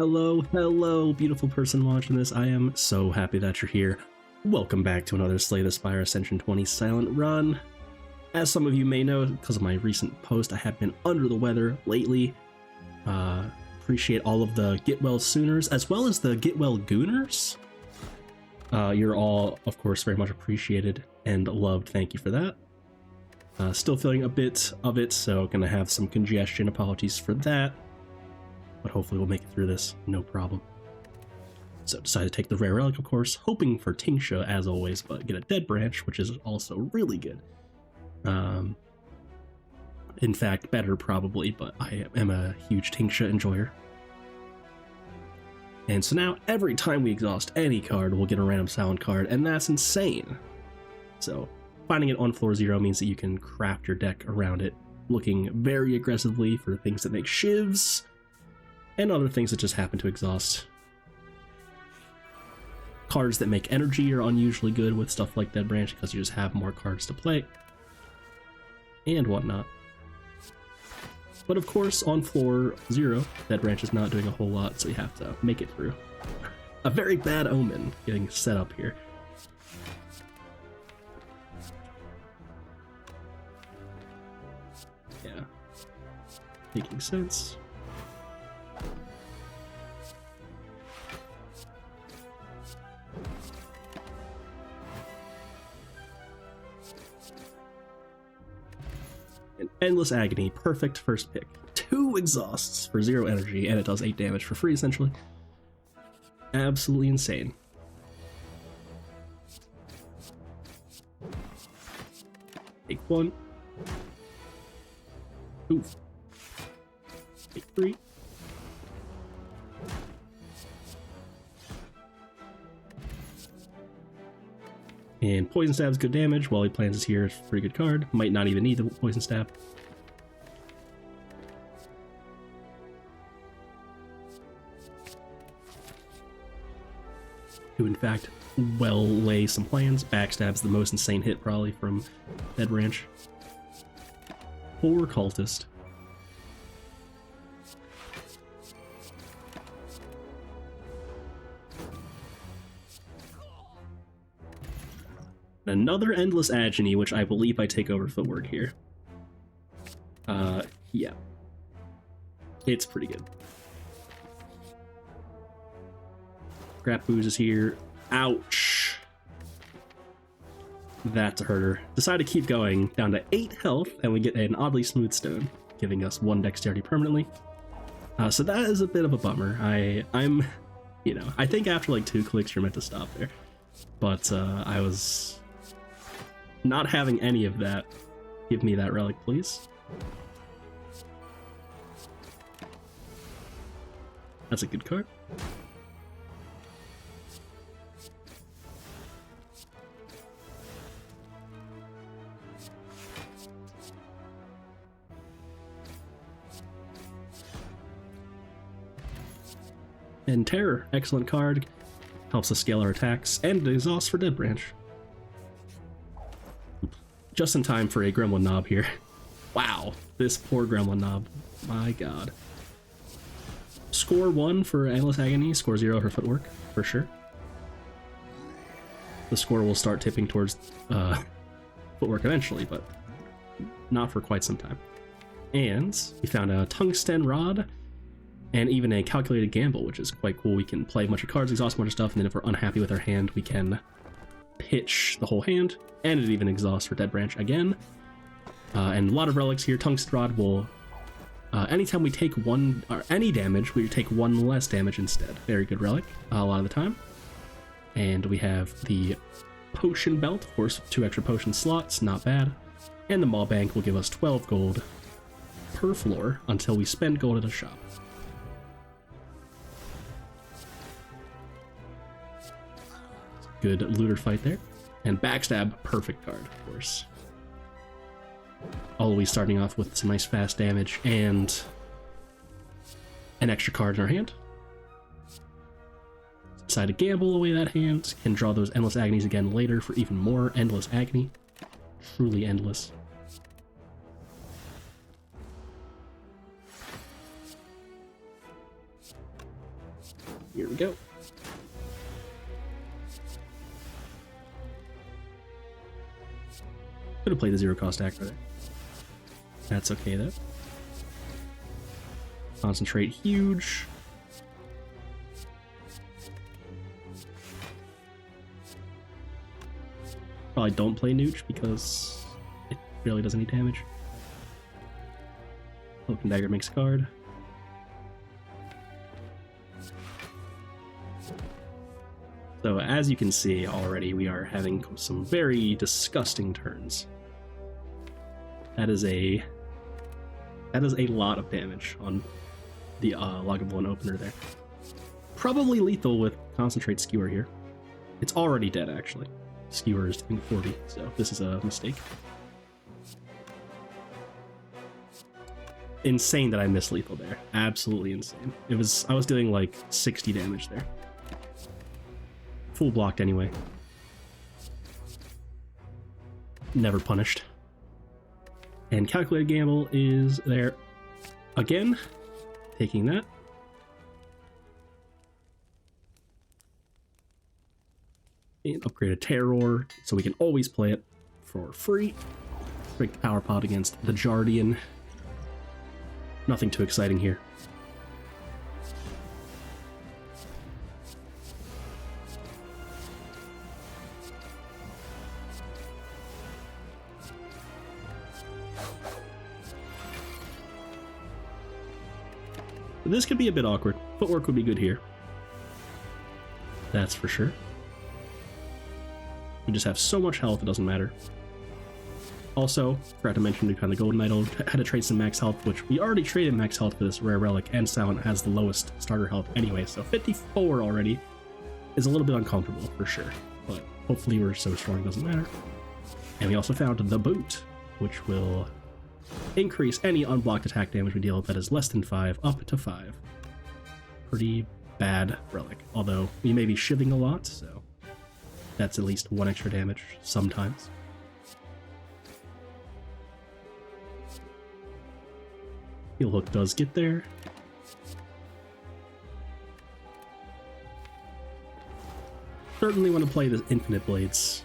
Hello, hello, beautiful person watching this. I am so happy that you're here. Welcome back to another Slay the Spire Ascension 20 Silent Run. As some of you may know, because of my recent post, I have been under the weather lately. Appreciate all of the Get Well Sooners, as well as the Get Well Gooners. You're all, of course, very much appreciated and loved. Thank you for that. Still feeling a bit of it, so gonna have some congestion. Apologies for that. But hopefully we'll make it through this, no problem. So decided to take the rare relic, of course, hoping for TINGSHA as always, but get a dead branch, which is also really good. In fact, better probably, but I am a huge TINGSHA enjoyer. And so now, every time we exhaust any card, we'll get a random silent card, and that's insane. So, finding it on floor 0 means that you can craft your deck around it, looking very aggressively for things that make shivs, and other things that just happen to exhaust. Cards that make energy are unusually good with stuff like Dead Branch because you just have more cards to play, and whatnot. But of course, on floor 0, Dead Branch is not doing a whole lot, so you have to make it through. A very bad omen getting set up here. Yeah, making sense. Endless Agony, perfect first pick. 2 exhausts for 0 energy, and it does 8 damage for free, essentially. Absolutely insane. Take 1. Oof. Take 3. And Poison Stab's good damage while he plans is here. It's a pretty good card. Might not even need the Poison Stab. Who in fact well lay some plans. Backstab's the most insane hit probably from Dead Branch. Poor Cultist. Another Endless Agony, which I believe I take over Footwork here. Yeah. It's pretty good. Scrap Booze is here. Ouch. That's a herder. Decide to keep going, down to 8 health, and we get an oddly smooth stone, giving us 1 dexterity permanently. So that is a bit of a bummer. I'm, you know, I think after like 2 clicks you're meant to stop there. But I was not having any of that. Give me that relic, please. That's a good card. And Terror, excellent card. Helps us scale our attacks, and exhaust for Dead Branch. Just in time for a Gremlin Knob here. Wow, this poor Gremlin Knob. My god. Score 1 for Endless Agony, score 0 for Footwork, for sure. The score will start tipping towards Footwork eventually, but not for quite some time. And we found a Tungsten Rod, and even a Calculated Gamble, which is quite cool. We can play a bunch of cards, exhaust a bunch of stuff, and then if we're unhappy with our hand, we can pitch the whole hand, and it even exhausts for Dead Branch again. And a lot of relics here. Tungsten Rod will, anytime we take 1, or any damage, we take 1 less damage instead. Very good relic, a lot of the time. And we have the Potion Belt, of course, 2 extra potion slots, not bad. And the Maw Bank will give us 12 gold per floor until we spend gold at a shop. Good looter fight there. And Backstab, perfect card, of course. Always starting off with some nice fast damage and an extra card in our hand. Decide to gamble away that hand. Can draw those Endless Agonies again later for even more Endless Agony. Truly endless. Here we go. Could have played the zero cost act there. That's okay though. Concentrate huge. Probably don't play Nooch because it really does any damage. Cloak and Dagger makes a card. So as you can see already, we are having some very disgusting turns. That is a lot of damage on the Log of One opener there. Probably lethal with Concentrate Skewer here. It's already dead actually. Skewer is doing 40, so this is a mistake. Insane that I missed lethal there. Absolutely insane. I was doing like 60 damage there. Full blocked anyway. Never punished. And Calculated Gamble is there again. Taking that. And upgrade a Terror so we can always play it for free. Break the power pod against the Jardian. Nothing too exciting here. This could be a bit awkward. Footwork would be good here. That's for sure. We just have so much health, it doesn't matter. Also, forgot to mention we found the Golden Idol, had to trade some max health, which we already traded max health for this rare relic, and Silent has the lowest starter health anyway, so 54 already is a little bit uncomfortable for sure, but hopefully we're so strong it doesn't matter. And we also found the Boot, which will increase any unblocked attack damage we deal with that is less than 5 up to 5. Pretty bad relic, although we may be shivving a lot, so that's at least 1 extra damage sometimes. Heal Hook does get there. Certainly want to play the Infinite Blades.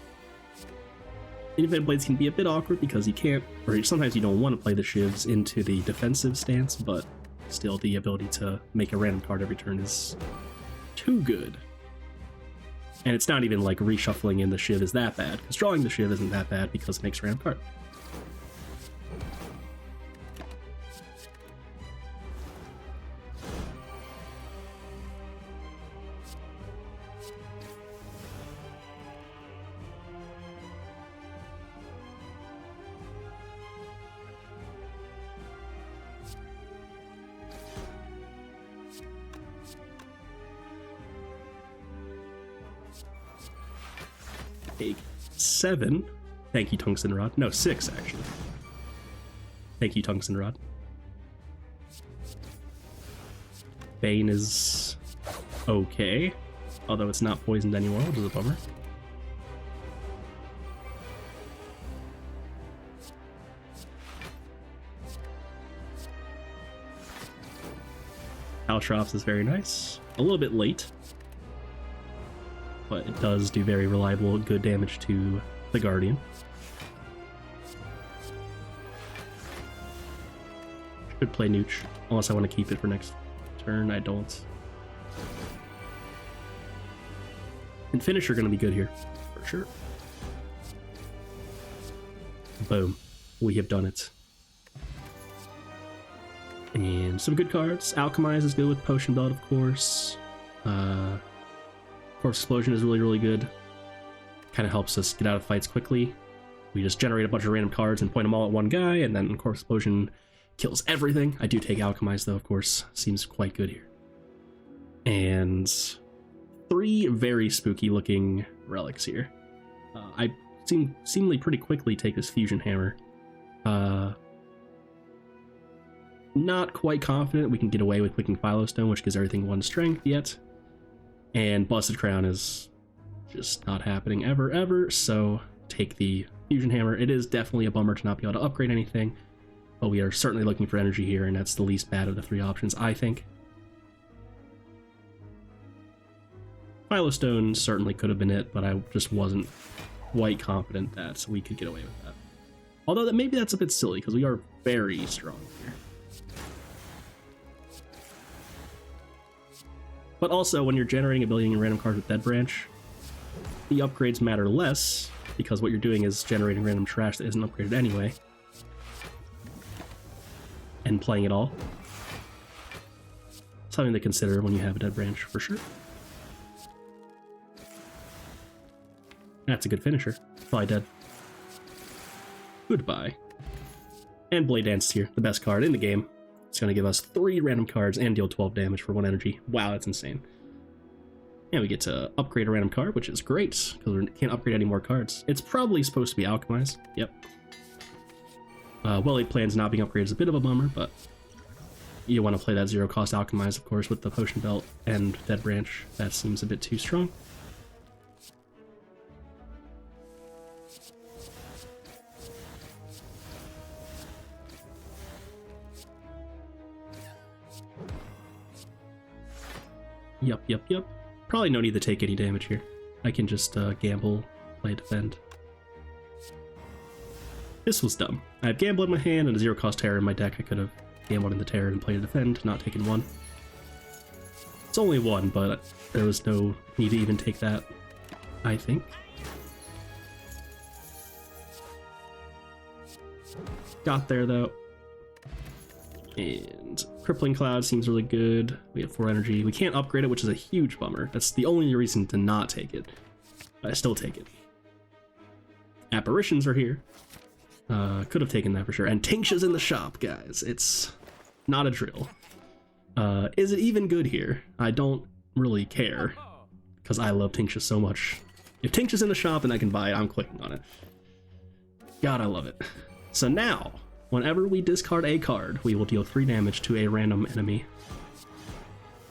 Infinite Blades can be a bit awkward because you can't, or sometimes you don't want to play the shivs into the defensive stance, but still the ability to make a random card every turn is too good. And it's not even like reshuffling in the shiv is that bad, because drawing the shiv isn't that bad because it makes a random card. Take 7. Thank you, Tungsten Rod. No, 6, actually. Thank you, Tungsten Rod. Bane is okay, although it's not poisoned anymore, which is a bummer. Caltrops is very nice. A little bit late, but it does do very reliable, good damage to the Guardian. Should play Nooch, unless I want to keep it for next turn. I don't. And Finisher going to be good here, for sure. Boom. We have done it. And some good cards. Alchemize is good with Potion Belt, of course. Corpse Explosion is really, really good. Kind of helps us get out of fights quickly. We just generate a bunch of random cards and point them all at one guy, and then Corpse Explosion kills everything. I do take Alchemize, though, of course. Seems quite good here. And 3 very spooky-looking relics here. I seemingly pretty quickly take this Fusion Hammer. Not quite confident we can get away with clicking Philostone, which gives everything 1 strength yet. And Busted Crown is just not happening ever, so take the Fusion Hammer. It is definitely a bummer to not be able to upgrade anything, but we are certainly looking for energy here, and that's the least bad of the 3 options, I think. Philostone certainly could have been it, but I just wasn't quite confident that we could get away with that. Although that maybe that's a bit silly, because we are very strong here. But also, when you're generating ability and random cards with Dead Branch, the upgrades matter less, because what you're doing is generating random trash that isn't upgraded anyway. And playing it all. Something to consider when you have a Dead Branch, for sure. That's a good finisher. Probably dead. Goodbye. And Blade Dance here, the best card in the game. It's going to give us 3 random cards and deal 12 damage for 1 energy. Wow, that's insane. And we get to upgrade a random card, which is great, because we can't upgrade any more cards. It's probably supposed to be Alchemized. Yep. Well-laid Plan's not being upgraded is a bit of a bummer, but you want to play that 0-cost Alchemized, of course, with the Potion Belt and Dead Branch. That seems a bit too strong. Yep. Probably no need to take any damage here. I can just gamble, play defend. This was dumb. I have Gamble in my hand and a 0-cost Terror in my deck. I could have gambled in the Terror and played a defend, not taken 1. It's only 1, but there was no need to even take that, I think. Got there, though. And Crippling Cloud seems really good. We have 4 energy. We can't upgrade it, which is a huge bummer. That's the only reason to not take it. But I still take it. Apparitions are here. Could have taken that for sure. And TINGSHA's in the shop, guys. It's not a drill. Is it even good here? I don't really care, because I love TINGSHA so much. If TINGSHA's in the shop and I can buy it, I'm clicking on it. God, I love it. So now, whenever we discard a card, we will deal 3 damage to a random enemy.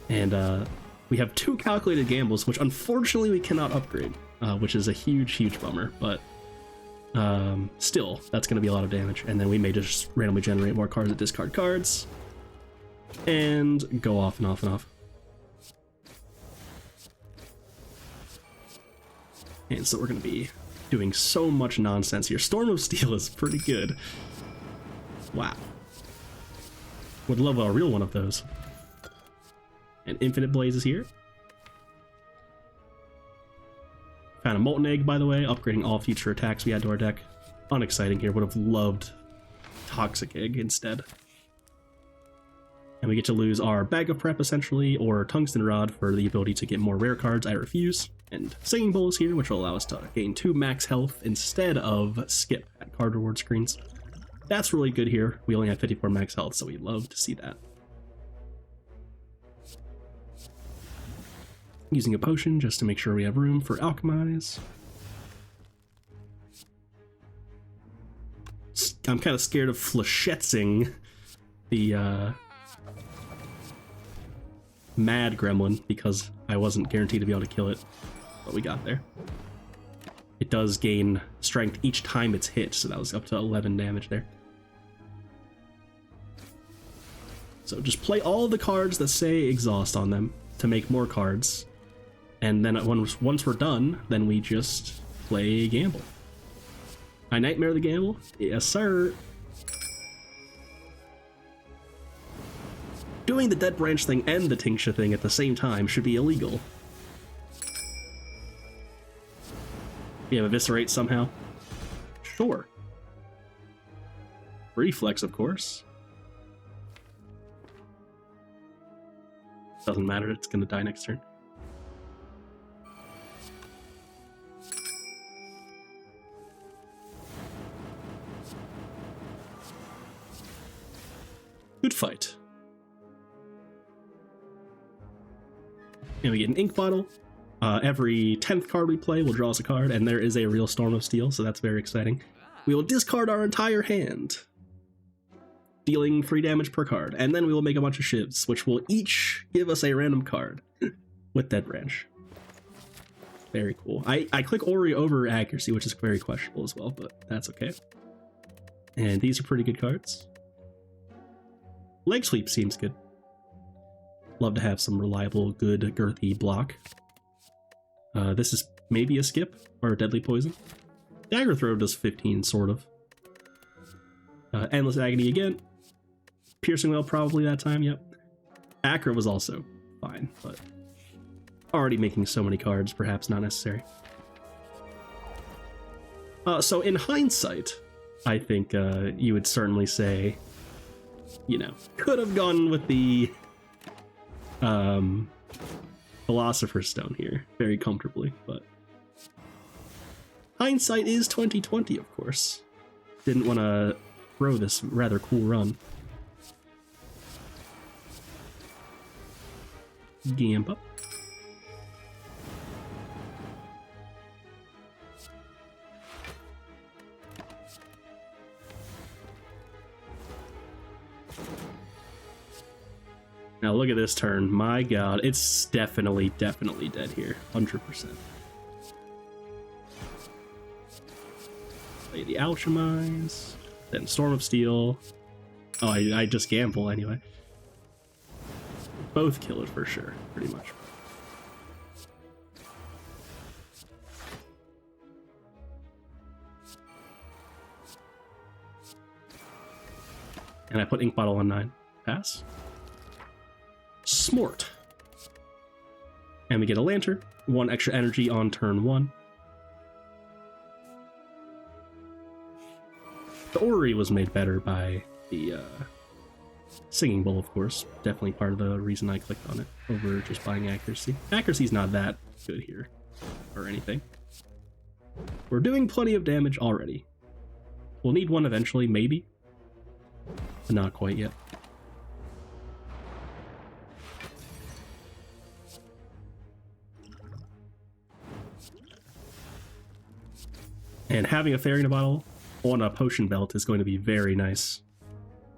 And we have 2 calculated gambles, which unfortunately we cannot upgrade, which is a huge bummer, but still, that's going to be a lot of damage. And then we may just randomly generate more cards that discard cards, and go off and off and off. And so we're going to be doing so much nonsense here. Storm of Steel is pretty good. Wow. Would love a real one of those. And Infinite Blaze is here. Found a Molten Egg, by the way, upgrading all future attacks we add to our deck. Unexciting here. Would have loved Toxic Egg instead. And we get to lose our Bag of Prep, essentially, or Tungsten Rod for the ability to get more rare cards. I refuse. And Singing Bowl is here, which will allow us to gain 2 max health instead of skip at card reward screens. That's really good here. We only have 54 max health, so we love to see that. Using a potion just to make sure we have room for Alchemize. I'm kind of scared of flechetzing the Mad Gremlin, because I wasn't guaranteed to be able to kill it, but we got there. It does gain strength each time it's hit, so that was up to 11 damage there. So just play all the cards that say exhaust on them to make more cards, and then once we're done, then we just play Gamble. I Nightmare the Gamble? Yes, sir. Doing the Dead Branch thing and the TINGSHA thing at the same time should be illegal. We have Eviscerate somehow? Sure. Reflex, of course. Doesn't matter, it's gonna die next turn. Good fight. And we get an Ink Bottle. Every 10th card we play will draw us a card, and there is a real Storm of Steel, so that's very exciting. We will discard our entire hand, dealing 3 damage per card, and then we will make a bunch of shivs, which will each give us a random card with Dead Branch. Very cool. I click Ori over Accuracy, which is very questionable as well, but that's okay. And these are pretty good cards. Leg Sweep seems good. Love to have some reliable, good, girthy block. This is maybe a skip or a deadly poison. Dagger throw does 15, sort of. Endless agony again. Piercing well probably that time, yep. Accurate was also fine, but already making so many cards, perhaps not necessary. So in hindsight, I think you would certainly say, you know, could have gone with the Philosopher's Stone here very comfortably, but hindsight is 2020, of course. Didn't want to throw this rather cool run. Gamp up. Now look at this turn. My god, it's definitely dead here. 100%. Play the Alchemize, then Storm of Steel. Oh, I just gamble anyway. Both kill it for sure, pretty much. And I put Ink Bottle on 9. Pass. Smort. And we get a Lantern. 1 extra energy on turn 1. The Orrery was made better by the Singing Bowl, of course. Definitely part of the reason I clicked on it over just buying Accuracy. Accuracy's not that good here, or anything. We're doing plenty of damage already. We'll need one eventually, maybe. But not quite yet. And having a Fairy in a Bottle on a Potion Belt is going to be very nice.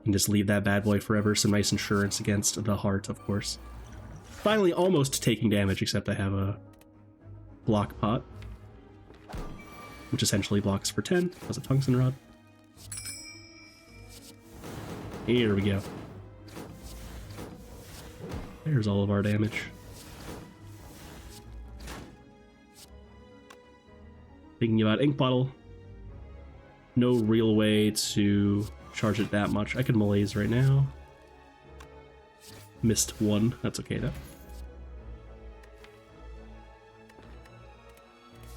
And just leave that bad boy forever. Some nice insurance against the heart, of course. Finally, almost taking damage, except I have a Block Pot, which essentially blocks for 10 as a Tungsten Rod. Here we go. There's all of our damage. Thinking about Ink Bottle. No real way to charge it that much. I could Malaise right now. Missed 1. That's okay though.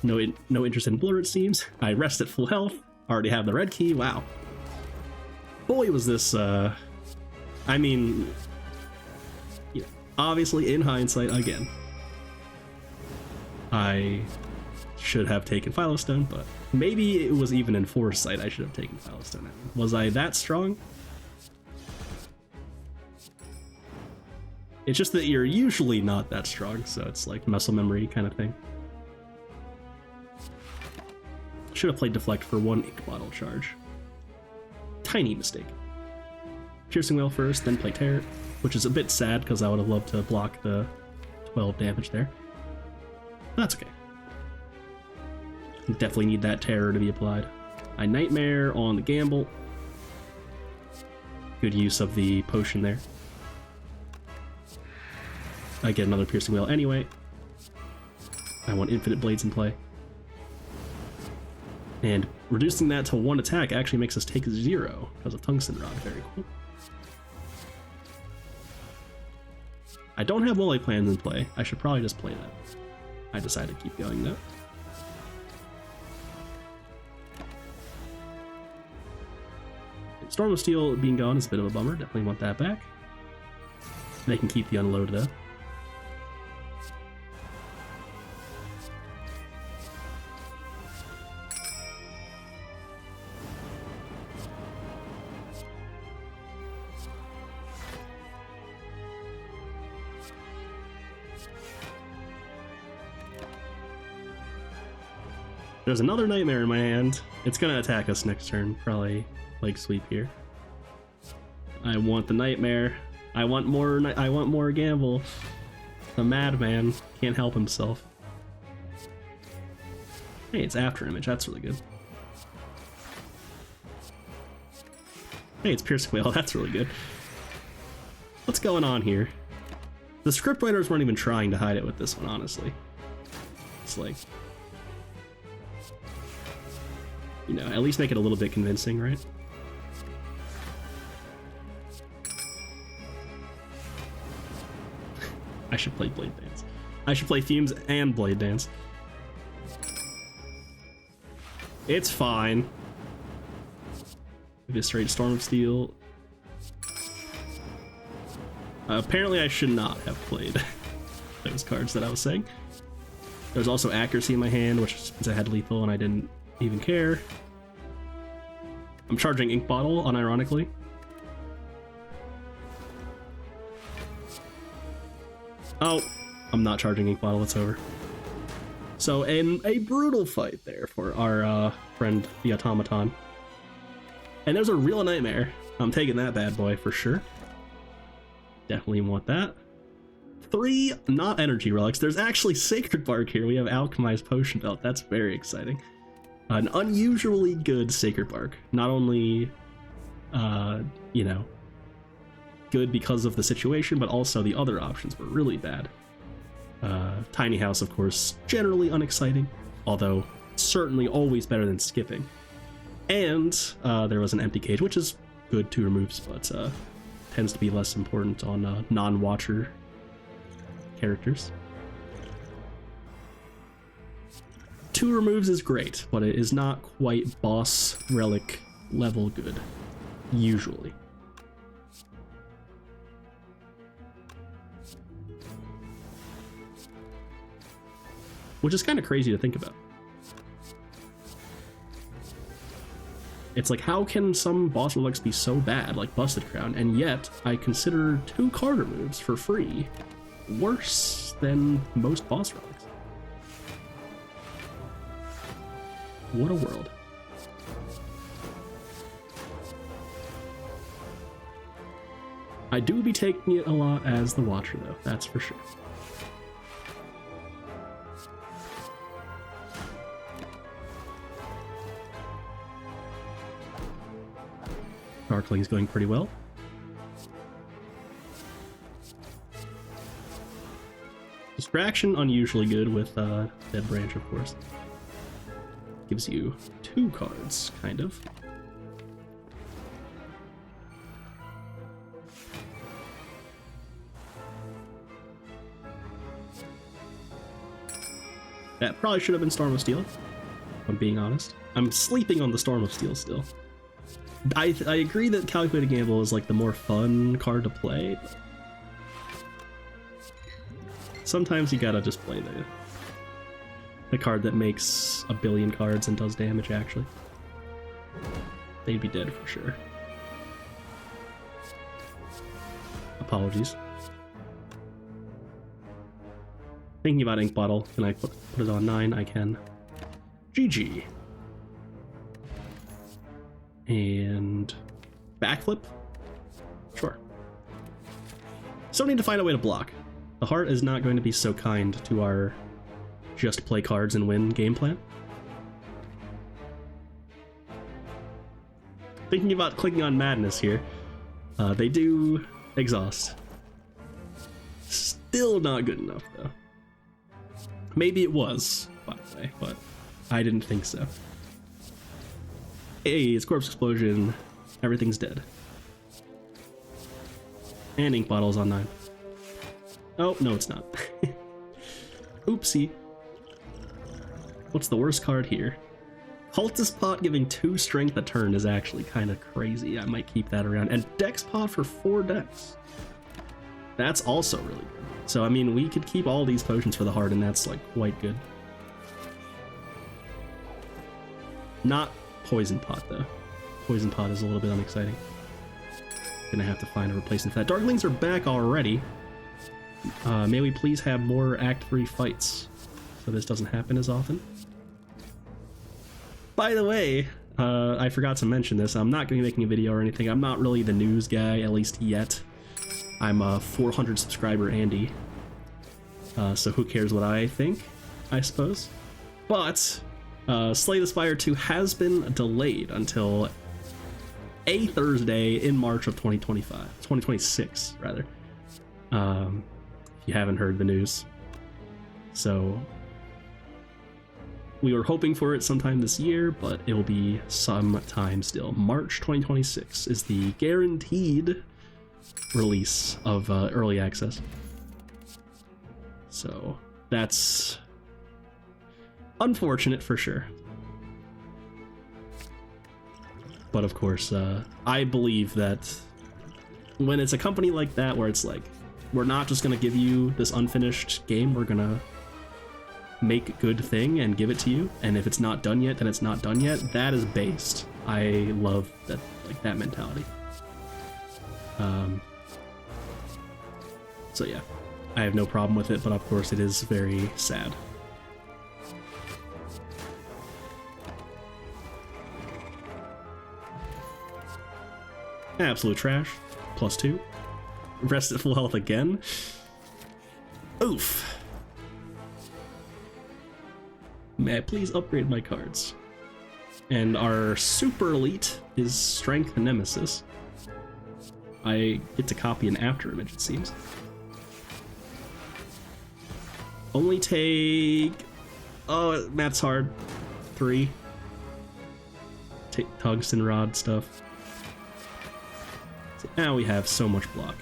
No interest in Blur, it seems. I rest at full health. Already have the red key. Wow. Boy, was this. I mean, yeah, obviously in hindsight, again, I should have taken Philostone, but maybe it was even in foresight I should have taken Philostone. Was I that strong? It's just that you're usually not that strong, so it's like muscle memory kind of thing. Should have played Deflect for 1 Ink Bottle charge. Tiny mistake. Piercing Wail first, then play Terror, which is a bit sad because I would have loved to block the 12 damage there. That's okay. Definitely need that Terror to be applied. I Nightmare on the Gamble. Good use of the potion there. I get another Piercing Wail anyway. I want Infinite Blades in play. And reducing that to 1 attack actually makes us take 0 because of Tungsten Rod. Very cool. I don't have Woolly Plans in play. I should probably just play that. I decided to keep going though. Storm of Steel being gone is a bit of a bummer. Definitely want that back. They can keep the Unload though. There's another Nightmare in my hand. It's gonna attack us next turn. Probably Leg Sweep here. I want the Nightmare. I want more Gamble. The madman can't help himself. Hey, it's After Image. That's really good. Hey, it's Pierce Whale. That's really good. What's going on here? The scriptwriters weren't even trying to hide it with this one, honestly. it's like, you know, at least make it a little bit convincing, right? I should play Blade Dance. I should play Fumes and Blade Dance. It's fine. Eviscerate Storm of Steel. Apparently I should not have played those cards that I was saying. There's also Accuracy in my hand, which means I had lethal and I didn't even care. I'm charging Ink Bottle, unironically. Oh, I'm not charging Ink Bottle, it's over. So, a brutal fight there for our friend, the Automaton. And there's a real nightmare. I'm taking that bad boy for sure. Definitely want that. 3 not energy relics. There's actually Sacred Bark here. We have Alchemized Potion Belt. That's very exciting. An unusually good Sacred Bark. Not only, you know, good because of the situation, but also the other options were really bad. Tiny House, of course, generally unexciting, although certainly always better than skipping. And there was an Empty Cage, which is good 2 removes, but tends to be less important on non-watcher characters. 2 removes is great, but it is not quite boss relic level good, usually. Which is kind of crazy to think about. It's like, how can some boss relics be so bad, like Busted Crown, and yet I consider 2 card removes for free worse than most boss relics? What a world. I do be taking it a lot as the Watcher, though, that's for sure. Darkling's going pretty well. Distraction, unusually good with Dead Branch, of course. Gives you 2 cards, kind of. That probably should have been Storm of Steel, if I'm being honest. I'm sleeping on the Storm of Steel still. I agree that Calculated Gamble is like the more fun card to play. Sometimes you gotta just play the card that makes a billion cards and does damage, actually. They'd be dead for sure. Apologies. Thinking about Ink Bottle, can I put it on 9? I can. GG. And backflip? Sure. Still need to find a way to block. The heart is not going to be so kind to our just play cards and win game plan. Thinking about clicking on Madness here. They do exhaust. Still not good enough, though. Maybe it was, by the way, but I didn't think so. Hey, it's Corpse Explosion. Everything's dead. And Ink Bottle's on 9. Oh, no, it's not. Oopsie. What's the worst card here? Cultist Pot giving 2 strength a turn is actually kind of crazy. I might keep that around. And Dex Pot for 4 Dex. That's also really good. So, I mean, we could keep all these potions for the heart, and that's, like, quite good. Not Poison Pot, though. Poison Pot is a little bit unexciting. Gonna have to find a replacement for that. Darklings are back already. May we please have more Act 3 fights, so this doesn't happen as often. By the way, I forgot to mention this. I'm not going to be making a video or anything. I'm not really the news guy, at least yet. I'm a 400 subscriber Andy. So who cares what I think, I suppose. But Slay the Spire 2 has been delayed until a Thursday in March of 2026, rather. If you haven't heard the news. So We were hoping for it sometime this year, but it will be sometime still. March 2026 is the guaranteed release of early access. So that's unfortunate for sure. But of course, I believe that when it's a company like that, where it's like, we're not just gonna give you this unfinished game, we're gonna make a good thing and give it to you, and if it's not done yet, then it's not done yet. That is based. I love that, like, that mentality. So yeah, I have no problem with it, but of course it is very sad. Absolute trash. +2. Rest at full health again. Oof. May I please upgrade my cards? And our super elite is Strength Nemesis. I get to copy an after image, it seems. Only take... Oh, math's hard. 3. Take tungsten rod stuff. So now we have so much block.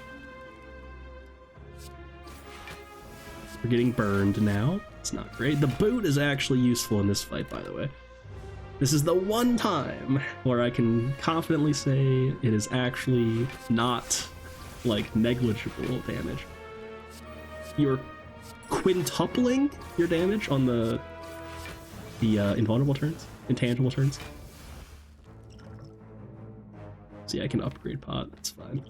We're getting burned now. It's not great. The boot is actually useful in this fight, by the way. This is the one time where I can confidently say it is actually not, like, negligible damage. You're quintupling your damage on the invulnerable turns, intangible turns. See, I can upgrade pot. It's fine.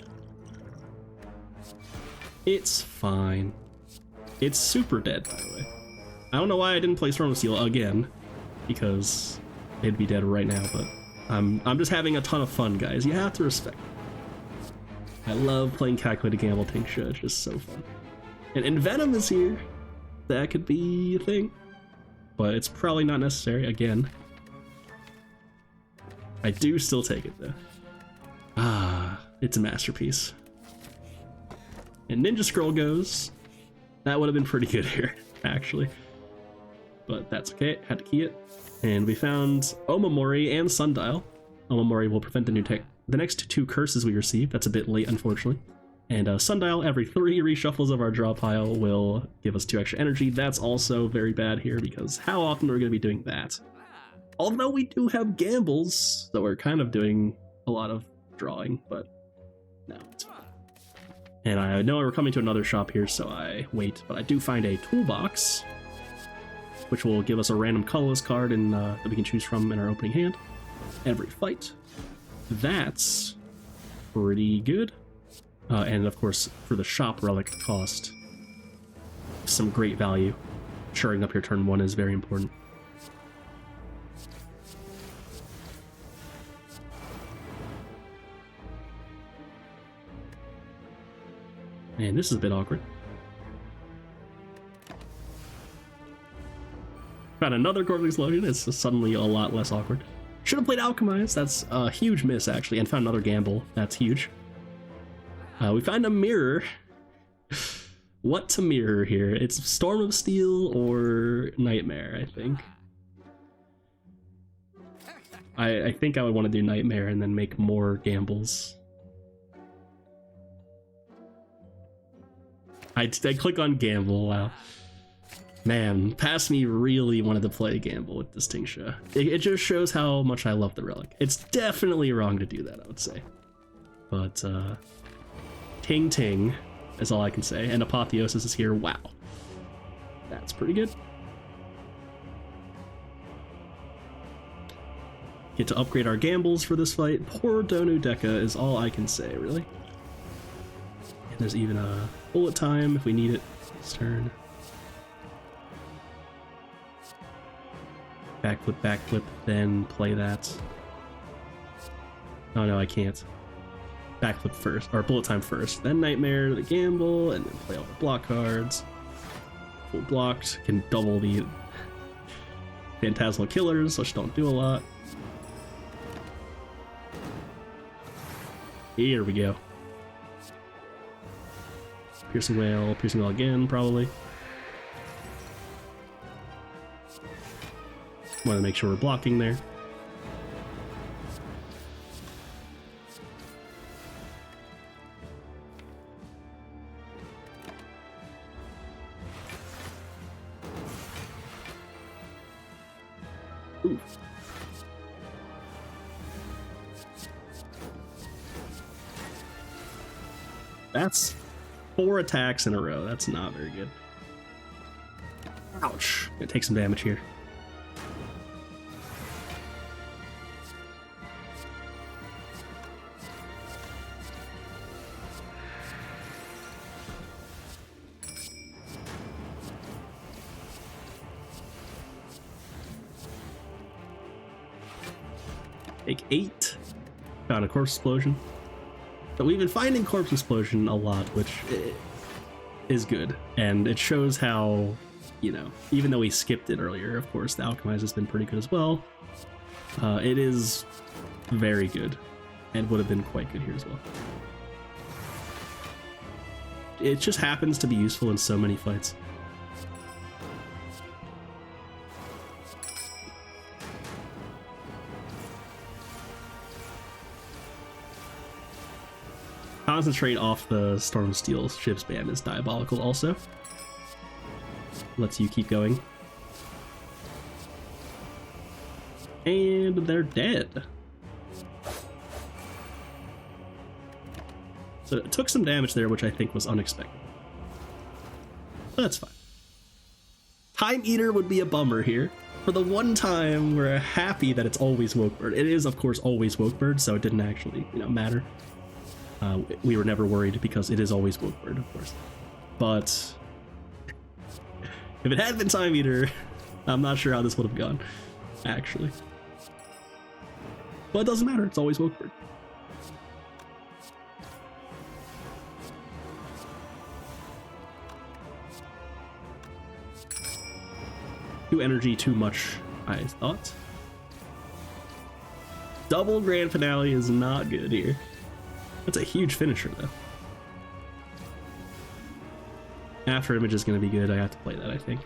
It's fine. It's super dead, by the way. I don't know why I didn't play Storm of Steel again, because it'd be dead right now, but I'm just having a ton of fun, guys. You have to respect it. I love playing Calculated Gamble TINGSHA. It's just so fun. And Venom is here. That could be a thing, but it's probably not necessary. Again, I do still take it though. Ah, it's a masterpiece. And Ninja Scroll goes. That would have been pretty good here, actually. But that's okay, had to key it. And we found Omamori and Sundial. Omamori will prevent the next 2 curses we receive. That's a bit late, unfortunately. And Sundial, every 3 reshuffles of our draw pile, will give us 2 extra energy. That's also very bad here, because how often are we going to be doing that? Although we do have gambles, so we're kind of doing a lot of drawing, but no, it's fine. And I know we're coming to another shop here, so I wait, but I do find a toolbox, which will give us a random colorless card that we can choose from in our opening hand every fight. That's pretty good. And of course, for the shop, Relic cost some great value. Shoring up your turn 1 is very important. And this is a bit awkward. Found another Gorgling Explosion. It's suddenly a lot less awkward. Should have played Alchemize. That's a huge miss, actually. And found another gamble. That's huge. We find a mirror. What to mirror here? It's Storm of Steel or Nightmare, I think. I think I would want to do Nightmare and then make more gambles. I click on Gamble, wow. Man, past me really wanted to play Gamble with this TINGSHA. It just shows how much I love the Relic. It's definitely wrong to do that, I would say. But, Ting Ting is all I can say. And Apotheosis is here, wow. That's pretty good. Get to upgrade our gambles for this fight. Poor Donu Deka is all I can say, really. And there's even a bullet time if we need it this turn. Backflip, backflip, then play that. Oh no, I can't. Backflip first, or bullet time first, then Nightmare, the gamble, and then play all the block cards. Full blocked, can double the Phantasmal Killers, which don't do a lot. Here we go. Piercing Whale again, probably. Want to make sure we're blocking there. Ooh. That's 4 attacks in a row. That's not very good. Ouch. Gonna take some damage here. Take 8. Found a corpse explosion. So we've been finding corpse explosion a lot, which is good. And it shows how, you know, even though we skipped it earlier, of course, the alchemize has been pretty good as well. It is very good and would have been quite good here as well. It just happens to be useful in so many fights. Concentrate off the Storm Steel ship spam is diabolical also. Lets you keep going. And they're dead. So it took some damage there, which I think was unexpected. But that's fine. Time Eater would be a bummer here. For the one time, we're happy that it's always Wokebird. It is, of course, always Wokebird, so it didn't actually, matter. We were never worried because it is always Wokebird, of course. But if it had been Time Eater, I'm not sure how this would have gone, actually. But it doesn't matter, it's always Wokebird. Too energy, too much, I thought. Double Grand Finale is not good here. That's a huge finisher, though. After Image is going to be good. I have to play that, I think.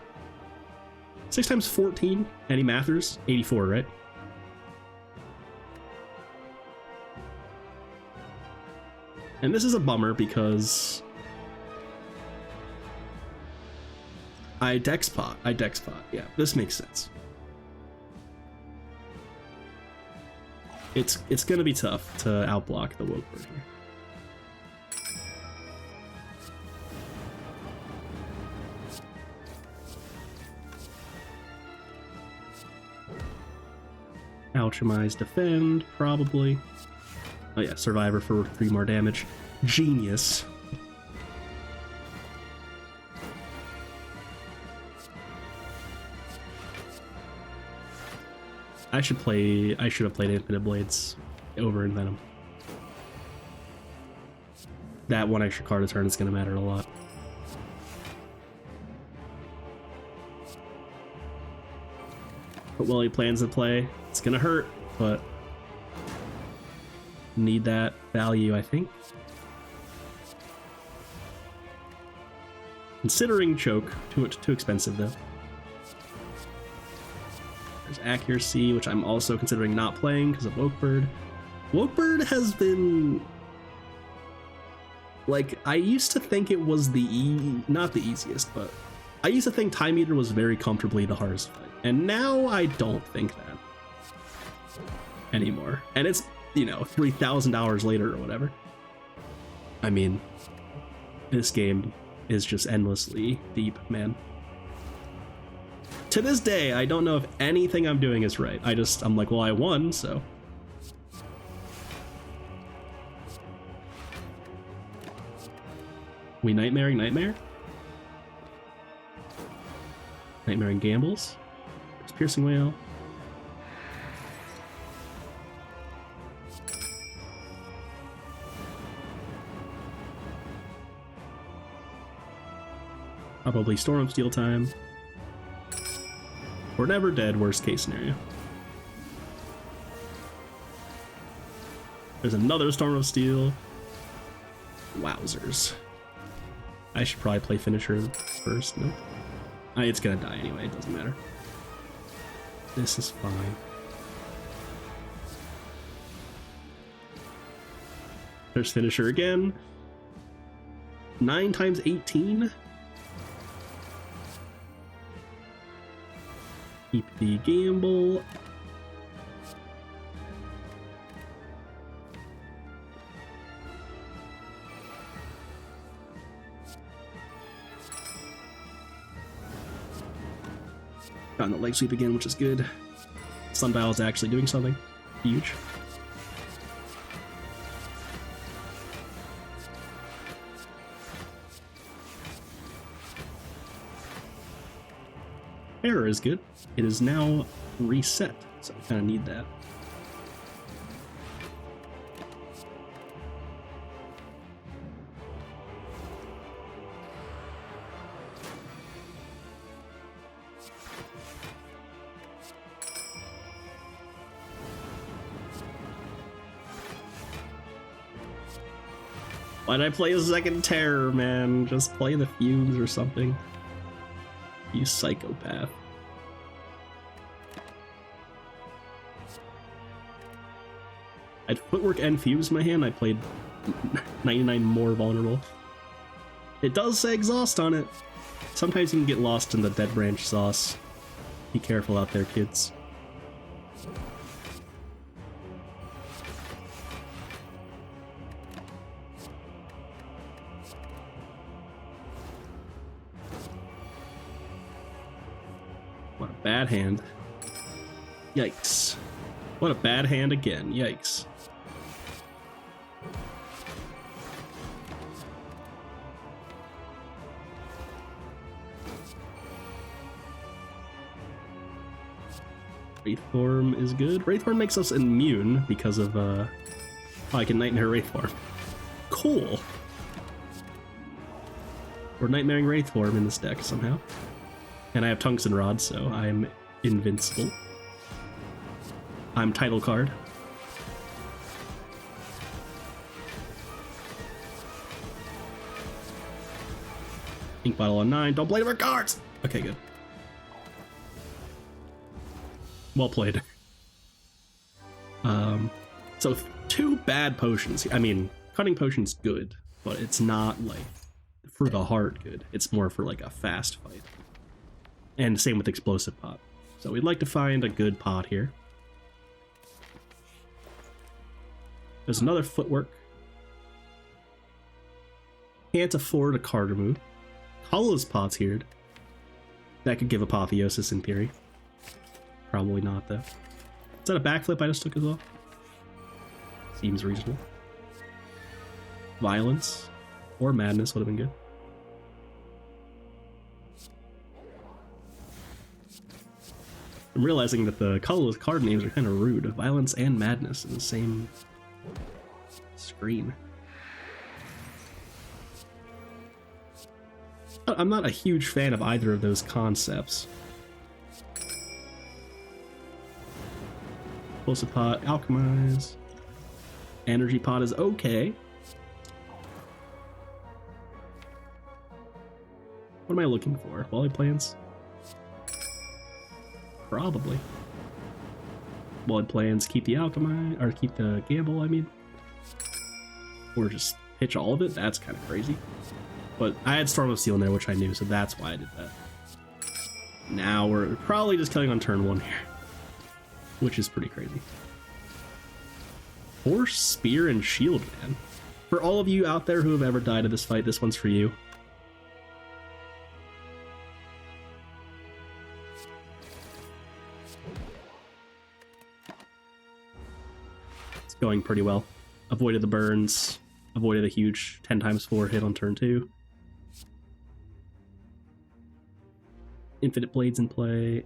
6 times 14. Any mathers? 84, right? And this is a bummer because I dex pot. Yeah, this makes sense. It's going to be tough to outblock the Wokebird here. Alchemize, defend, probably. Oh yeah, Survivor for 3 more damage. Genius. I should have played Infinite Blades over in Venom. That one extra card a turn is going to matter a lot. But while he plans to play, it's going to hurt, but need that value, I think. Considering choke, too expensive though. There's accuracy, which I'm also considering not playing because of Wokebird. Wokebird has been, like, I used to think it was not the easiest, but I used to think Time Eater was very comfortably the hardest fight, and now I don't think that anymore. And it's, $3,000 later or whatever. I mean, this game is just endlessly deep, man. To this day, I don't know if anything I'm doing is right. I'm like, well, I won, so. We Nightmaring Nightmare? Nightmaring Gambles? There's Piercing Whale. Probably Storm of Steel time. We're never dead, worst case scenario. There's another Storm of Steel. Wowzers. I should probably play Finisher first. No? It's gonna die anyway, it doesn't matter. This is fine. There's finisher again. 9 times 18. Keep the gamble. Gotten the leg sweep again, which is good. Sundial is actually doing something huge. Error is good. It is now reset, so I kind of need that. Why did I play a second terror, man? Just play the fumes or something. You psychopath. I had footwork and fuse in my hand. I played 99 more vulnerable. It does say exhaust on it. Sometimes you can get lost in the dead branch sauce. Be careful out there, kids. What a bad hand. Yikes. What a bad hand again. Yikes. Wraithform is good. Wraithform makes us immune because of, oh, I can Nightmare Wraithform. Cool. We're Nightmaring Wraithform in this deck somehow. And I have Tungsten Rod, so I'm invincible. I'm title card. Ink bottle on 9. Don't play the cards! Okay, good. Well played. So 2 bad potions. I mean, cutting potion's good, but it's not like for the heart good. It's more for like a fast fight. And same with explosive pot. So we'd like to find a good pot here. There's another footwork. Can't afford a card remove. Colorless pot's here. That could give apotheosis in theory. Probably not though. Is that a backflip I just took as well? Seems reasonable. Violence or madness would have been good. I'm realizing that the colorless card names are kind of rude. Violence and madness in the same screen. I'm not a huge fan of either of those concepts. Explosive pot, alchemize. Energy pot is okay. What am I looking for? Volley plans? Probably. Blood plans, keep the alchemy, or keep the gamble, I mean. Or just pitch all of it? That's kind of crazy. But I had Storm of Steel in there, which I knew, so that's why I did that. Now we're probably just killing on turn 1 here. Which is pretty crazy. Horse, spear, and shield, man. For all of you out there who have ever died in this fight, this one's for you. It's going pretty well. Avoided the burns. Avoided a huge 10 times 4 hit on turn 2. Infinite Blades in play.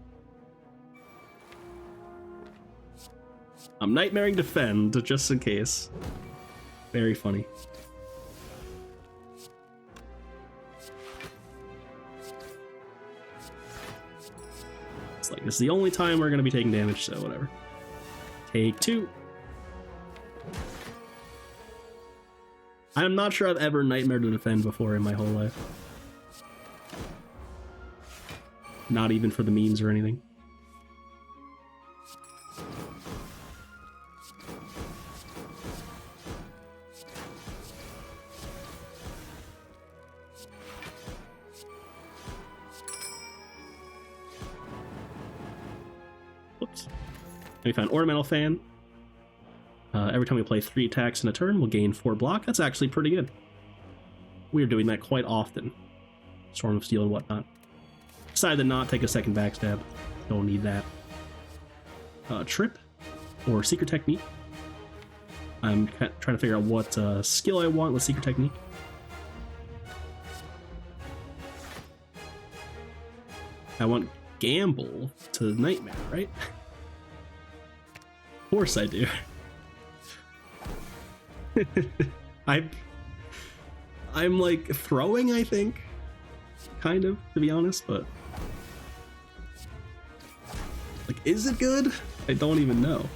I'm Nightmaring Defend, just in case. Very funny. It's like, this is the only time we're going to be taking damage, so whatever. Take 2. I'm not sure I've ever Nightmared to Defend before in my whole life. Not even for the memes or anything. Whoops. And we found Ornamental Fan. Every time we play 3 attacks in a turn, we'll gain 4 block. That's actually pretty good. We're doing that quite often. Storm of Steel and whatnot. Decided to not take a second backstab. Don't need that. Trip or Secret Technique. I'm trying to figure out what skill I want with Secret Technique. I want Gamble to Nightmare, right? Of course I do. I'm like throwing, I think, kind of, to be honest, but like, is it good? I don't even know.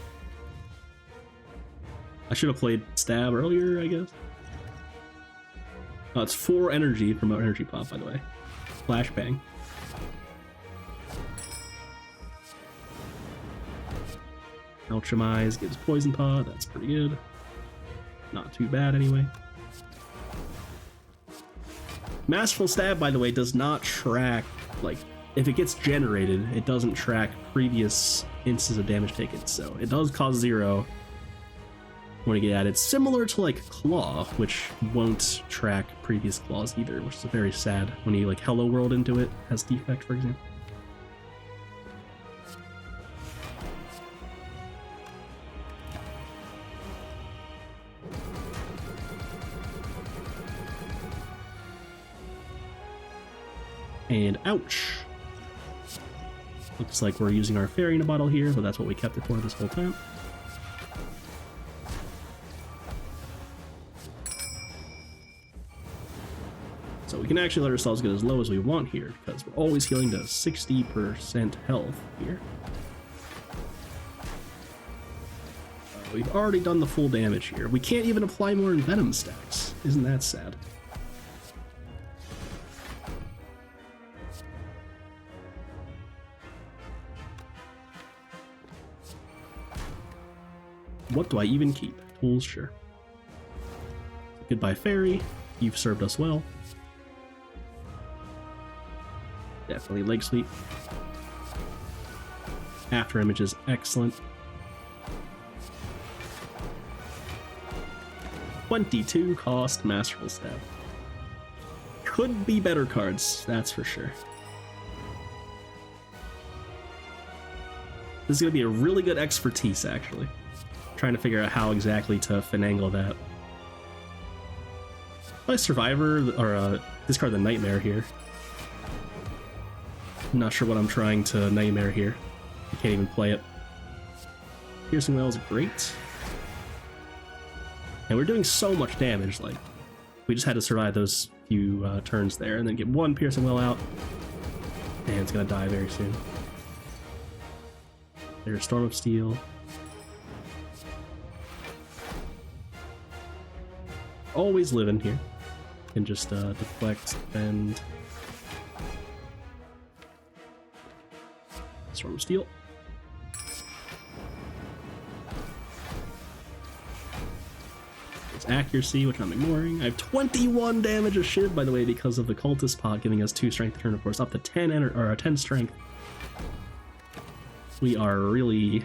I should have played Stab earlier, I guess. Oh, it's 4 energy from our energy pop, by the way. Flashbang. Ultramize gives Poison Pod, that's pretty good. Not too bad anyway. Masterful Stab, by the way, does not track, like, if it gets generated, it doesn't track previous instances of damage taken, so it does cause 0 when you get added. Similar to, like, Claw, which won't track previous claws either, which is very sad when you, like, Hello World into it as defect, for example. And ouch. Looks like we're using our fairy in a bottle here, but that's what we kept it for this whole time. So we can actually let ourselves get as low as we want here, because we're always healing to 60% health here. We've already done the full damage here. We can't even apply more Venom stacks. Isn't that sad? What do I even keep? Tools, sure. Goodbye, Fairy. You've served us well. Definitely Leg Sweep. After Image is excellent. 22 cost Masterful Stab. Could be better cards, that's for sure. This is going to be a really good expertise, actually. Trying to figure out how exactly to finagle that. Probably Survivor, or discard the Nightmare here. I'm not sure what I'm trying to Nightmare here. I can't even play it. Piercing Well is great. And we're doing so much damage, like, we just had to survive those few turns there, and then get 1 Piercing Well out, and it's gonna die very soon. There's Storm of Steel. Always living here. Can just deflect and Storm of Steel. It's accuracy, which I'm ignoring. I have 21 damage of Shiv, by the way, because of the Cultist Pod giving us 2 strength turn, of course, up to 10 or 10 strength. We are really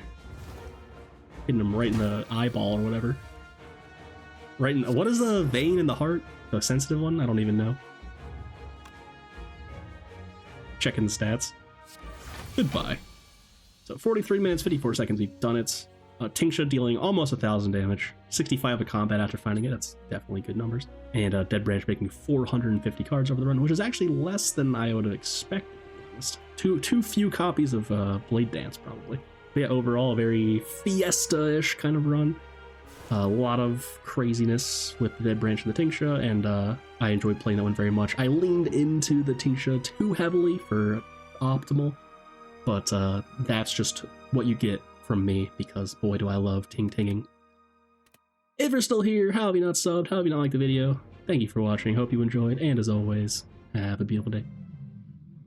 hitting them right in the eyeball or whatever. Right in, what is the vein in the heart? The sensitive one? I don't even know. Checking the stats. Goodbye. So 43 minutes, 54 seconds, we've done it. TINGSHA dealing almost 1,000 damage. 65 of combat after finding it, that's definitely good numbers. And Dead Branch making 450 cards over the run, which is actually less than I would have expected. Too few copies of Blade Dance, probably. But yeah, overall, a very Fiesta-ish kind of run. A lot of craziness with the Dead Branch and the TINGSHA, and I enjoyed playing that one very much. I leaned into the TINGSHA too heavily for optimal, but that's just what you get from me, because boy do I love ting-tinging. If you're still here, how have you not subbed? How have you not liked the video? Thank you for watching, hope you enjoyed, and as always, have a beautiful day.